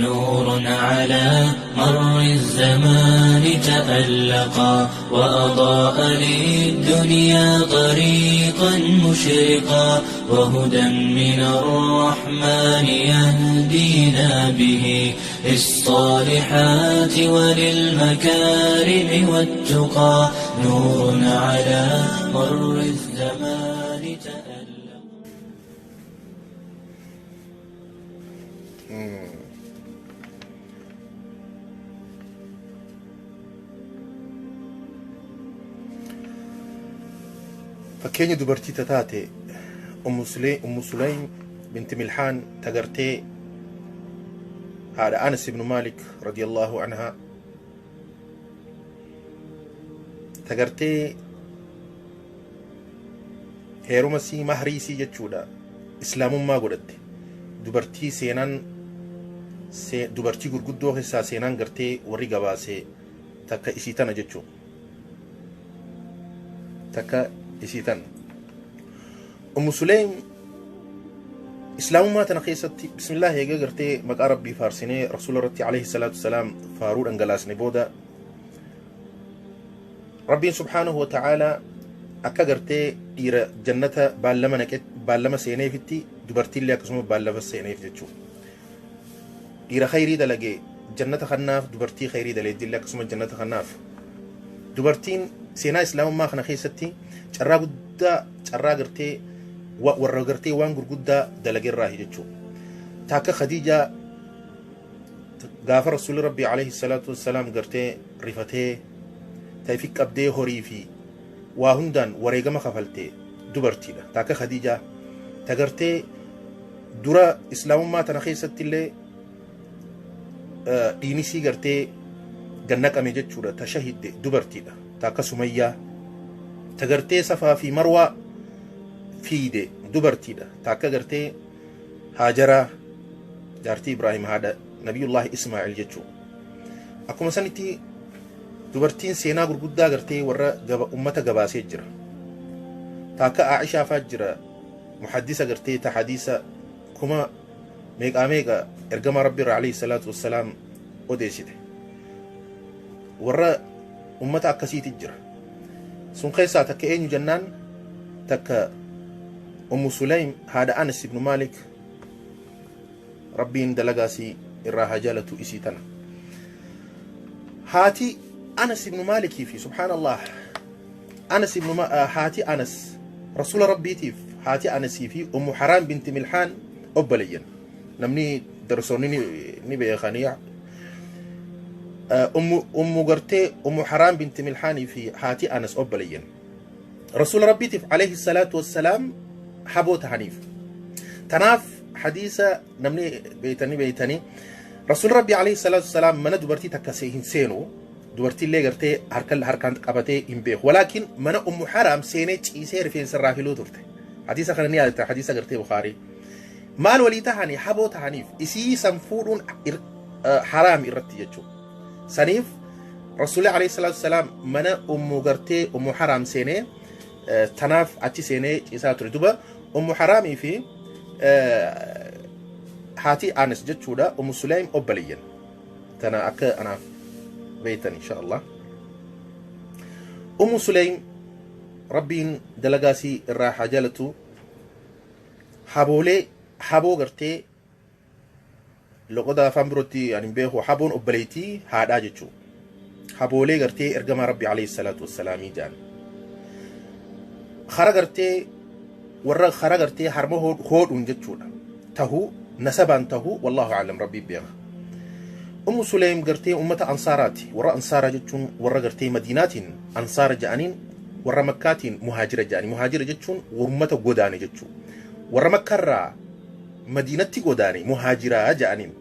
نور على مر الزمان تألقا وأضاء للدنيا طريقا مشرقا وهدى من الرحمن يهدينا به للصالحات وللمكارم والتقى نور على مر الزمان تألقا. fakkeenya dubartii taate Ummu Sulaym binti Milhaan tagartee haadha Anas ibn Malik radiyallahu anha tagartee heeruma sii mahrii sii jechuudha islaamummaa godhatte dubartii seenaan dubartii gurguddoo keessaa seenaan gartee warri gabaasee takka isii tana jechuu takka isitan Ummu Sulaym islaamummaa tana keessatti bismillah eega gartee maqaa rabbii faarsinee rasuula irratti alayhi salaatu wasalaam faaruu dhangalaasne booda rabbiin subhaanahu wa ta'aalaa akka gartee dhiira jannata baallama seeneefitti dubartiillee akkasuma baallama seeneef jechuu dhiira khayrii dalagee jannata kannaaf dubartii khayrii daleedillee akkasuma jannata kannaaf dubartiin seenaa islaamummaa kana keessatti carraa guddaa carraa gartee warra gartee waan gurguddaa dalageerraa jechuu taakka Khadiijaa gaafa rasuulli rabbii alayhi salaatu wassalaam gartee rifatee tayfi qabdee horii fi waa hundaan wareegama kafaltee dubartiidha taakka Khadiijaa tagartee dura islaamummaa tana keessatti illee dhiinisii gartee gannaqame jechuudha tashahidde dubartiidha taakka Sumayyaa tagartee Safaa fi Marwaa fiide dubartiidha taakka gartee Haajaraa jaartii Ibraahim haadha nabiyullaahi Ismaa'il jechuu akkuma sanitti dubartiin seenaa gurguddaa gartee warra ummata gabaasee jira taakka Aishaa faa jira muhaddisa gartee ta hadiisa kuma meeqa ergama rabbi irraa alayhi salaatu wassalaam odeessite warra ummata akkasiiti jira sun keessaa takka eenyu jennaan takka Ummu Sulaym haadha Anas ibn Malik rabbiin dalagaasii irraa hajaalatu isii tana haati Anas ibn Malikii fi subhaanallah haati Anas rasuula rabbiitiif haati Anasii fi Ummu Haraam binti Milhaan obboleeyyan namni darsoonni ni beekanii Ummu gartee Ummu Haraam binti Milhaanii fi haati Anas obboleeyyan rasuula rabbiitiif alayhi salaatu wassalaam haboota haniif tanaaf hadiisa namni beeytanii rasuula rabbii alayhi salaatu wassalaam mana dubartii takka hin seenu dubartiillee gartee harkaan qabatee hin beeku walaakin mana Ummu Haraam seenee ciisee rifeensa irraa filuu turte hadiisa kana ni yaadata hadiisa gartee Bukhaarii maal walii tahanii haboo tahaniif isii san fuudhuun haraam irratti jechuudha saniif rasuulli alayhi salaatu wassalaam mana Ummu Haraam seenee tanaaf achi seenee ciisaa ture duba Ummu Haraamii fi haati Anas jechuudha Ummu Sulaym obboleeyyan tana akka anaaf beeytan insha Allah Ummu Sulaym rabbiin dalagaasii irraa hajaalatu haboo gartee loqoda afaan birootti ani beeku haboon obboleeytii haadhaa jechuu haboolee gartee ergamaa rabbi alayhi salaatu wassalaamii jaan khara gartee warra khara gartee harma hoodhuun jechuudha tahu nasabaan tahu wallahu a'lam rabbi beeka Ummu Sulaym gartee ummata ansaaraati warra ansaara jechuun warra gartee madiinaatiin ansaara ja'aniin warra makkaatiin muhaajira ja'anii muhaajira jechuun ummata godaane jechuu warra makkarraa madiinatti godaane muhaajiraa ja'aniin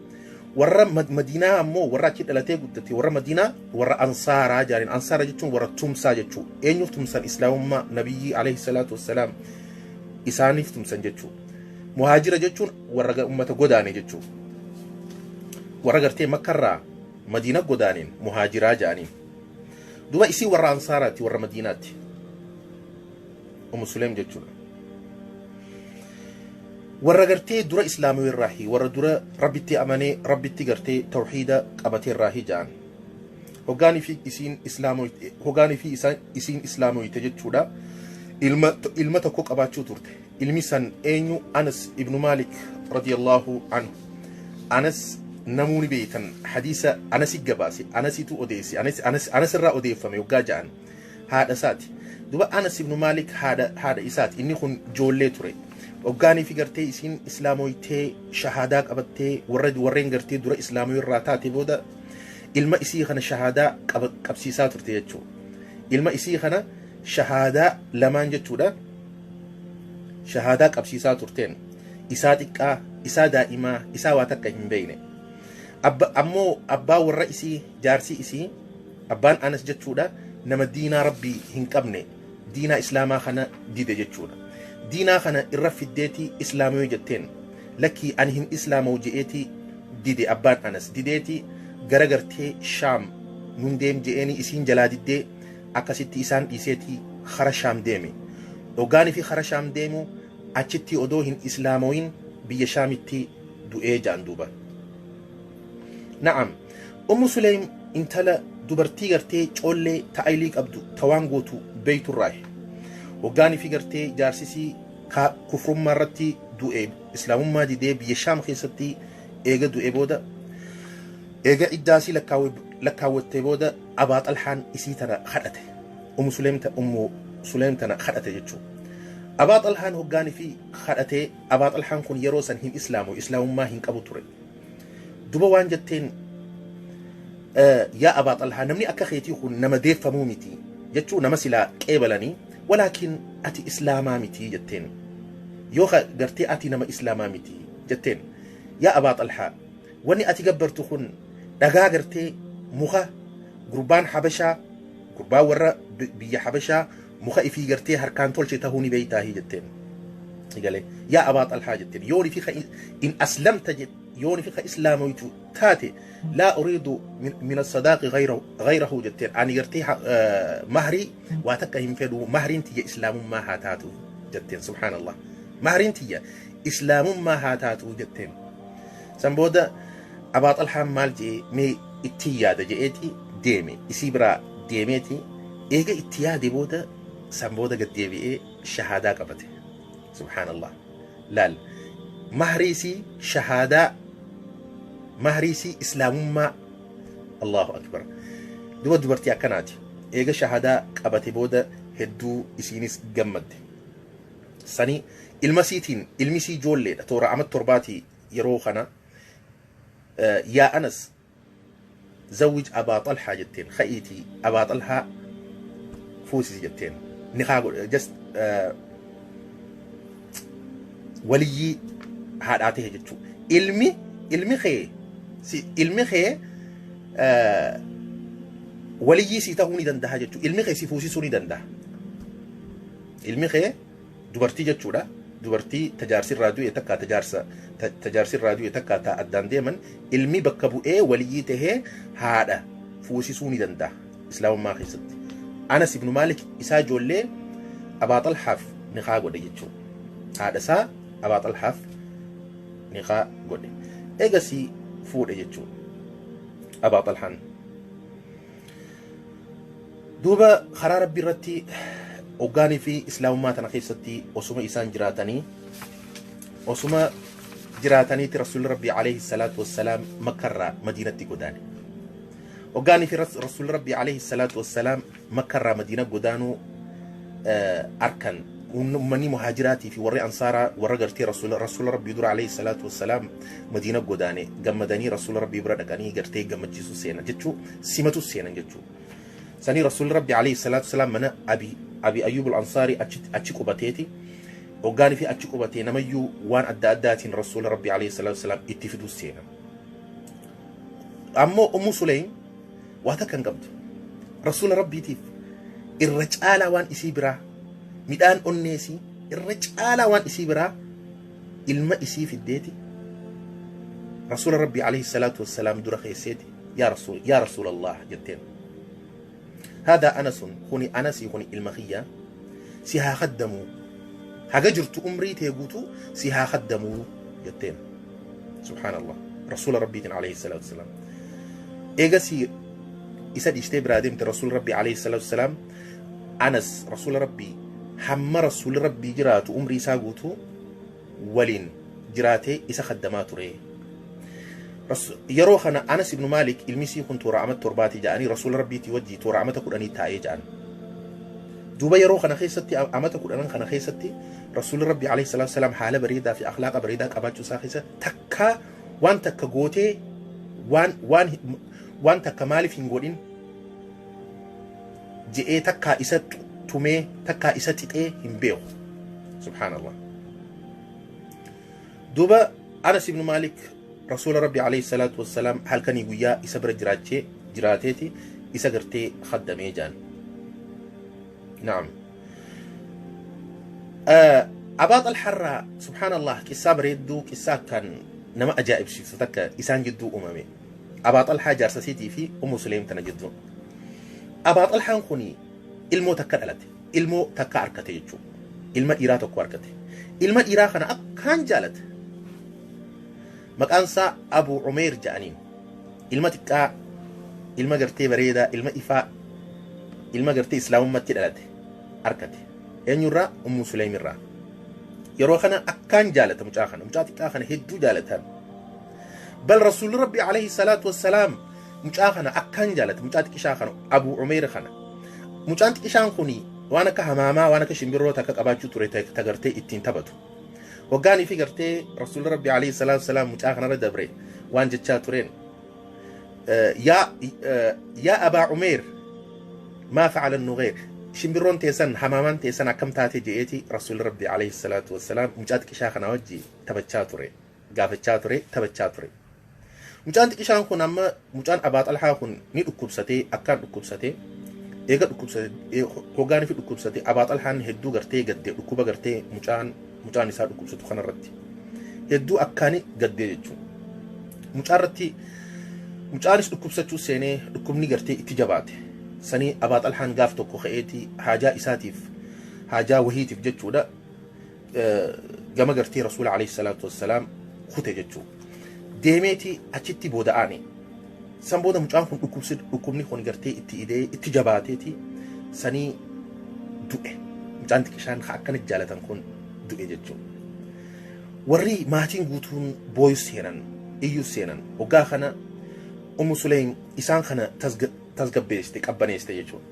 warra madiinaa ammoo warra achi dhalatee guddate warra madiinaa warra ansaaraa ja'aniin ansaara jechuun warra tumsaa jechuu eenyuuf tumsan islaamummaa nabiyyi alayhi salaatu wassalaam isaaniif tumsan jechuu muhaajira jechuun warra ummata godaane jechuu warra gartee makkarraa madiina godaaneen muhaajiraa ja'aniin duba isii warra ansaaraati warra madiinaatti Ummu Sulaym jechuudha ورغرتي درا إسلامي الراهي وردرا ربتي أماني ربتي غرتي توحيدا قبتي الراهي جان هوغاني في إسين إسلامي هوغاني في إسين إسلامي تجد شودا إلما تكو قباتشو تورته إلمي سن أينيو أنس ابن مالك رضي الله عنه أنس نموني بيتن حديثة أنس الجباسي أنس تو أوديسي أنس الرا أوديفمي وجاجان هذا ساتي دوبا أنس ابن مالك هذا إسات إني خن جولة توري وقاني في قرتي إسين إسلامي تي شهادة قبتي ورين قرتي درا إسلامي الراتاتي بودا إلما إسي خنا شهادة قبسيسات ترتيجو إلما إسي خنا شهادة لمان جتودا شهادة قبسيسات ترتين إساتك إسا دائما إسا واتك هم بينه أبا والرئيسي جارسي إسي أبان أنس جتودا نما دينا ربي هنكبني دينا إسلاما خنا ديدة جتودا دينا خنا إرف الديتي إسلامي جتين لكي أنهم إسلامو جئتي ديدي أبان أنس ديديتي غرغرتي شام نندم جئني إسين جلاد دي أكاسيتي إسان إسيتي خرشام ديمي وغاني في خرشام ديمو أجتي أدوهن إسلاموين بيشامتي دوئي جاندوبا نعم سليم انتلا دوبرتي غرتي چولي تايليك أبدو توانغوتو بيت الراي وغاني في غرتي جارسيسي كفر مرتي دوئي إسلام ما دي بيشام خيستي إيغا دوئي بودا إيغا إداسي لكاوتي بودا أباط الحان إسيتنا خدته سليم تنا خدته جتشو أباط الحان هقاني في خدته أباط الحان كون يروسن هن إسلام ما هن كابو توري دوبا وان جتين يا أباط الحان نمني أكا خيتي خون نما ديف فمومتي جتشو نما سلا كيبلاني ولكن أتي إسلامامتي جتين يوخا قرتي أتي نما إسلامامتي جتين يا أباط الحان واني أتي قبرتو خون دغا قرتي مخا قربان حبشا قربان ورا بيا حبشا مخا إفي قرتي هركان تولشي تهوني بيتاهي جتين قال يا أباط الحاج جتين يوني فيك إن أسلمت جت يوني فيك إسلام تاتي لا أريد من الصداق غيره جتين أنا قرتي مهري واتكهم فيدو مهرين تي إسلام ما هاتاتو جتين سبحان الله مهرين تي إسلام ما هاتاتو جتين سنبودا أباط الحام مال جي مي اتيادة جئتي ديمي إسيبرا ديميتي إيجا اتيادي بودا سنبودا قد ديبي شهادة قبته سبحان الله لال مهريسي شهادة مهريسي إسلام ما الله أكبر دوبرتي أكناتي إيجا شهادة قبته بودا هدو إسينيس جمد سني المسي جولي تورا عمد ترباتي يروخنا يا أنس زوج أبا طلحة جتين خيتي أبا طلحة فوسي جتين نخاقل جست ولي هاداته جتو علمي خي ولي سيتهوني دنده جتو علمي خي سيفوسي سوني دنده علمي خي دبرتي جتو دا دبرتي تجارسي الراديو يتكا تجارسي الراديو يتكا تا أدان ديمن علمي بكبو وليته هذا فوسي سوني دنده إسلام ما خيست أنس ابن مالك إسا جولي أباط الحف نخا قد يجو هذا سا أباط الحف نخا قد إيغسي فود يجو أباط الحن دوبا خرار برتي وقاني في إسلام ما تنخيستي وسما إسان جراتني رسول ربي عليه الصلاة والسلام مكرة مدينة قداني وقاني في رسول ربي عليه الصلاة والسلام مكرة مدينة قدانو أركن ومني مهاجراتي في وري أنصارا ورقرتي رسول ربي يدور عليه الصلاة والسلام مدينة قداني قمداني رسول ربي بردقاني قرتي قمد جيسو سينا جتشو سيمتو سينا جتشو ساني رسول ربي عليه الصلاة والسلام من أبي أيوب الأنصاري أتشكو باتيتي وقاني في أتشكو باتي نميو وان أداتين رسول ربي عليه الصلاة والسلام اتفدو سينا أمو سليم واتا كان قبض رسول ربي تيف الرجال وان إسيبرا ميدان أنيسي الرجال وان إسيبرا ilma isii fiddeeti rasuula rabbii alayhi salaatu wassalaam dura keesseeti yaa rasuula allah jetteen هذا أنس هوني أنسي هوني المخية سيها خدموا haga jirtu umrii tee guutuu si haa khaddamuu jetteen subhaanallah rasuula rabbiitiin alayhi salaatu wasalaam eegasii isa dhiistee biraa deemte rasuula rabbii alayhi salaatu wasalaam anas rasuula rabbii hamma rasuula rabbii jiraatu umrii isaa guutuu waliin jiraatee isa khaddamaa ture yeroo kana Anas ibn Malik ilmisii kun toora amata torbaati ja'anii rasuula rabbiitii wajjii toora amata 10 taa'ee ja'an duuba yeroo kana keessatti amata 10 kana keessatti rasuula rabbii alayhi salaatu wasalaam haala bareedaa fi akhlaaqa bareedaa qabaachuu isaa keessa takka waan takka gootee waan takka maaliif hin godhin je'ee takka isa tumee takka isa xixee hin beeku subhaanallah duuba Anas ibn Malik رسول ربي عليه الصلاة والسلام هل كان يقول إسبر جراتيتي إسقرتي خدمي جان نعم أباط الحرة سبحان الله كسا بريدو كسا كان نما أجائب شيء ستك إسان جدو أمامي أباط الحاجة سيتي في سليم تنجدو أباط الحان خوني ilmoo takka dhalate ilmoo takka arkate jechuudha ilma dhiiraa tokko arkate ilma dhiiraa kana akkaan jaalate maqaan isaa Abu Umayr jedhaniin ilma xiqqaa ilma gartee bareedaa ilma ifaa ilma gartee islaamummaatti dhalate arkate eenyurraa Ummu Suleymirraa yeroo kana akkaan jaalata mucaa xiqqaa kana hedduu jaalatan bal rasuul rabbi alayhi salaatu wassalaam mucaa kana akkaan jaalata mucaa xiqqishaa kana Abu Umayr kana mucaan xiqqishaan kuni waan akka hamaamaa waan akka shimbirroo takka qabaachuu ture tagartee ittiin taphatu waggaanii fi gartee rasuul rabbi alayhi salaatu wassalaam mucaa kanarra dabre waan jechaa tureen yaa Abaa Umayr maa facala an-nughayr shimbirroon teessan hamaamaan teessan akkam taate je'eeti rasuul rabbi alayhi salaatu wassalaam mucaa xiqqishaa kana wajji taphachaa ture gaafachaa ture taphachaa ture mucaan xiqqishaan kun amma mucaan Abaa Xalhaa kun ni dhukkubsatee akkaan dhukkubsatee eega dhukkubsatee hoggaanii fi dhukkubsatee Abaa Xalhaan hedduu gartee gaddee dhukkuba gartee mucaan isaa dhukkubsatu kanarratti hedduu akkaani gaddee jechuudha mucaa irratti mucaanis dhukkubsachuu seenee dhukkubni gartee itti jabaate sanii Abaa Xalhaan gaaf tokko ka'eeti haajaa isaatiif haajaa wahiitiif jechuudha gama gartee rasuula alayhi salaatu wassalaam kute jechuudha deemeeti achitti booda'aani san booda mucaan kun dhukkubni kun gartee itti jabaateeti sanii du'e mucaan xiqqishaan akkana jaalatan kun du'e jechuudha warri maatiin guutuun booyus seenan iyyus seenan waggaa kana Ummu Suleym isaan kana tasgabbeeste qabbaneeste jechuudha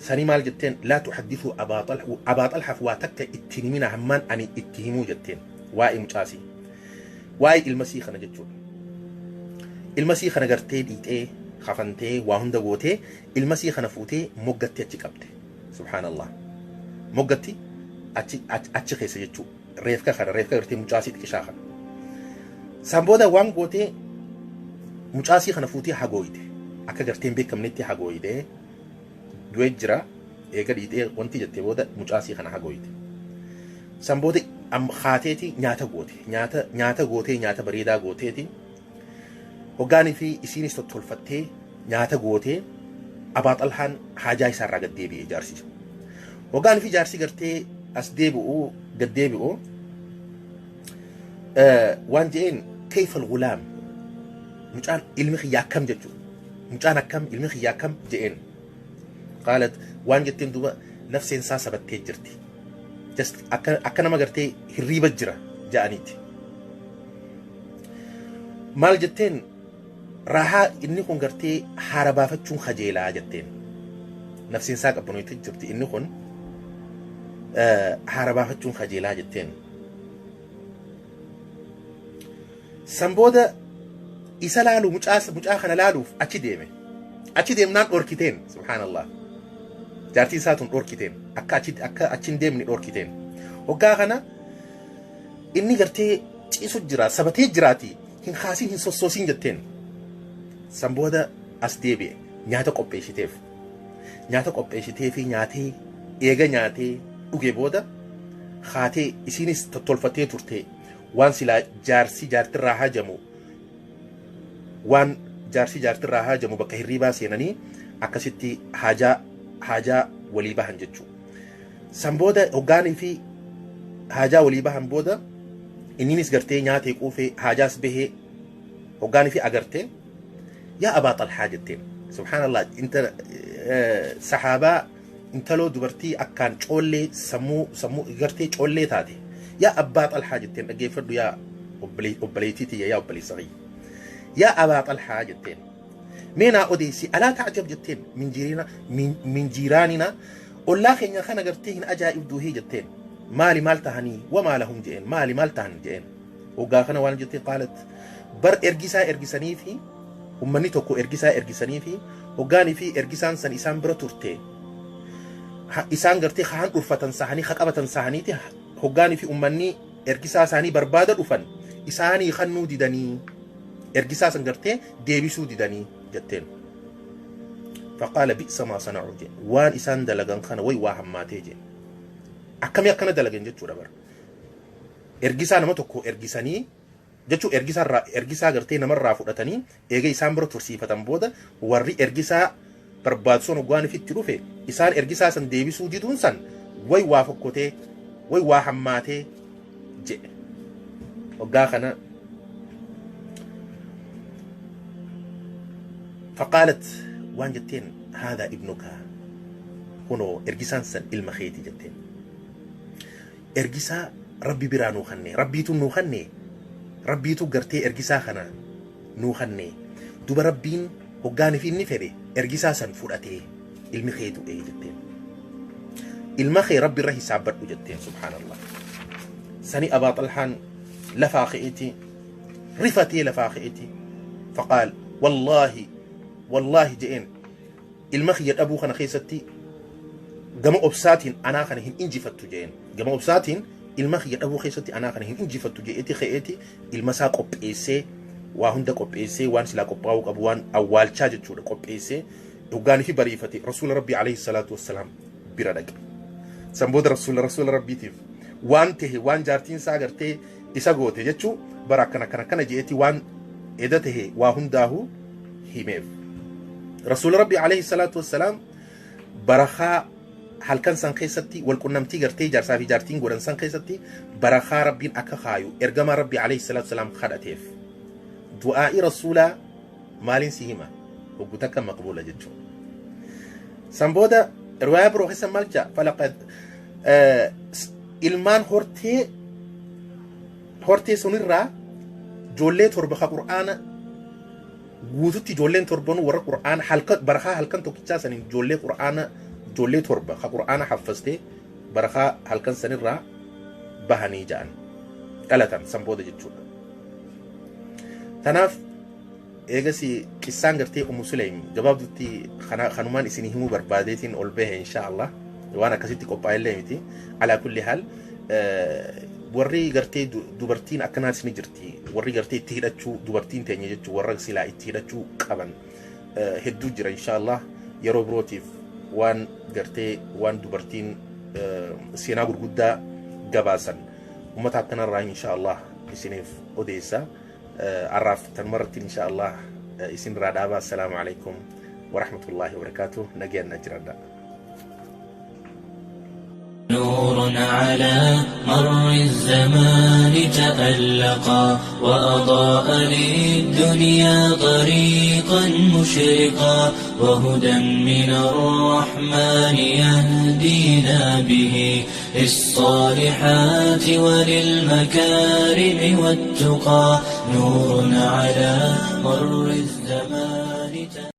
sanii maal jetteen laa tuhaddithuu Abaa Xalhaaf waa takka ittiin himina hammaan ani itti himuu jetteen waa'ee mucaasii waa'ee ilmasii kana jechuudha ilmasii kana gartee dhiixee khafantee waa hunda gootee ilmasii kana fuutee moggatti achi qabde subhaanallah moggatti achi keessa jechuudha reefka gartee mucaasii xiqqishaa kana san booda waan gootee mucaasii kana fuutee hagooyite akka garteen beekamnetti hagooyite du'ee jira eega dhiixee wanti jettee booda mucaasii kana hagooyite san booda haateeti nyaata gootee nyaata bareedaa gooteeti hoggaanii fi isiinis tottolfattee nyaata gootee Abaa Xalhaan haajaa isaarraa gad deebi'ee jaarsi hoggaanii fi jaarsi gartee as gad deebi'u waan je'een kayfa al-ghulaam mucaan ilmi xiyyaa akkam jechuudha mucaan akkam ilmi xiyyaa akkam je'een qaalat waan jetteen duuba nafseen isaa sabattee jirti akka nama gartee hirriiba jira ja'aniiti maal jetteen raahaa inni kun gartee haara baafachuun kajeelaa jetteen nafseen isaa qabbanooti jirti inni kun haara baafachuun kajeelaa jetteen san booda isa laalu mucaa kana laaluuf achi deemnaan dhorkiteen subhaanallah jaartii isaatuun dhorkiteen akka achiin deemni dhorkiteen hoggaa kana inni gartee ciisu jira sabatee jiraati hin kaasin hin sossoosiin jetteen san booda as deebi'e nyaata qopheessitee fi nyaatee eega nyaatee dhuge booda haatee isiinis tottolfattee turte waan silaa jaartirraa hajamu waan jaartirraa hajamu bakka hirriibaa seenanii akkasitti haajaa walii bahan jechuudha san booda hoggaanii fi haajaa walii bahan booda inninis gartee nyaatee quufee haajaas bahee hoggaanii fi agartee yaa abaa xalhaa jetteen subhaanallah inta sahaabaa intaloo dubartii akkaan coollee sammuu gartee coollee taate yaa abbaa xalhaa jetteen dhaggeeffadhu yaa obboleettiiti yaa obboleessa kiyya yaa abaa xalhaa jetteen meenaa odeessi alaa ta'ajab jetteen min jiiraanina ollaa keenya kana gartee hin ajaa'ibduu hii jetteen maali maal tahanii wamaa lahum jeen maali maal tahan jeen hoggaa kana waan jettee qaalat bar ergisaa ergisanii fi ummanni tokko ergisaa ergisanii fi hoggaanii fi ergisaan san isaan bira turte isaan gartee haan dhurfatan sahanii haqabatan sahaniiti hoggaanii fi ummanni ergisaa isaanii barbaada dhufan isaanii kannuu didanii ergisaa san gartee deebisuu didanii jetteen faqaala bi'sa maa sana'u jeen waan isaan dalagan kana way waa hammaatee jeen akkamii akkana dalagan jechuudha bar ergisaa nama tokko ergisanii jechuu ergisaa gartee namarraa fudhatanii eega isaan bira tursiifatan booda warri ergisaa barbaadsoon hoggaan ifitti dhufe isaan ergisaa san deebisuu diduun san way waa fokkotee way waa hammaatee jedhe hoggaa kana فقالت وان جتين هذا ابنك هنا ارجسان سن المخيتي جتين ارجسا ربي برا نوخني ربيتو نوخني ربيتو قرتي ارجسا خنا نوخني دوب ربين هقاني في النفري ارجسا سن فرأتي المخيتو اي جتين المخي ربي رهي سابر جتين سبحان الله سني أبا طلحان لفاخئتي رفتي لفاخئتي فقال والله جئين المخي أبو خنا خيستي جمع أبساتين أنا خنا هن إنجي فتو جئين جمع أبساتين المخي أبو خيستي أنا خنا هن إنجي فتو جئتي خيتي المساق أبئسي وهندك أبئسي وان سلاك أبواك أبوان أول شاجة شورك أبئسي وقاني في بريفتي رسول ربي عليه الصلاة والسلام بردك سنبود رسول ربي تيف وان تهي وان جارتين ساقرتي إساقوتي جتشو براكنا كنا جئتي وان إدته وهنداه هميف رسول ربي عليه الصلاة والسلام برخاء هل كان سنقيستي والكنمتي قرتي جارسا في جارتين قرن سنقيستي برخاء ربي أكخايو إرقام ربي عليه الصلاة والسلام خدتيف دعائي رسولا مالين سيهما وقتك مقبولة جدشو سنبودا رواية بروحي سمالجا فلقد إلمان هورتي سنرى جولي تربخ قرآن guututti ijoolleen torban warra qur'aana barakaa halkan tokkichaa saniin ijoollee qur'aana ijoollee torba ka qur'aana haffastee barakaa halkan sanirraa bahanii ja'an dhalatan san booda jechuudha. Tanaaf eegasi qissaan gartee Ummu Sulaym gabaabdutti kanumaan isinii himuu barbaadeetiin ol bahe inshaallah waan akkasitti qophaa'ellee miti alaa kulli haal warri gartee dubartiin akkanaas ni jirti warri gartee itti hidhachuu dubartiin teenya jechuu warra silaa itti hidhachuu qaban hedduu jira inshaallah yeroo birootiif waan gartee waan dubartiin seenaa gurguddaa gabaasan ummata akkanarraa inshaallah isiniif odeessa arraaf tanumarratti inshaallah isin irraa dhaaba assalaamu alaykum warahmatullahi wabarakaatuh nageenna jiradha نور على مر الزمان تألقا وأضاء للدنيا طريقا مشرقا وهدى من الرحمن يهدينا به للصالحات وللمكارم والتقى نور على مر الزمان تألقا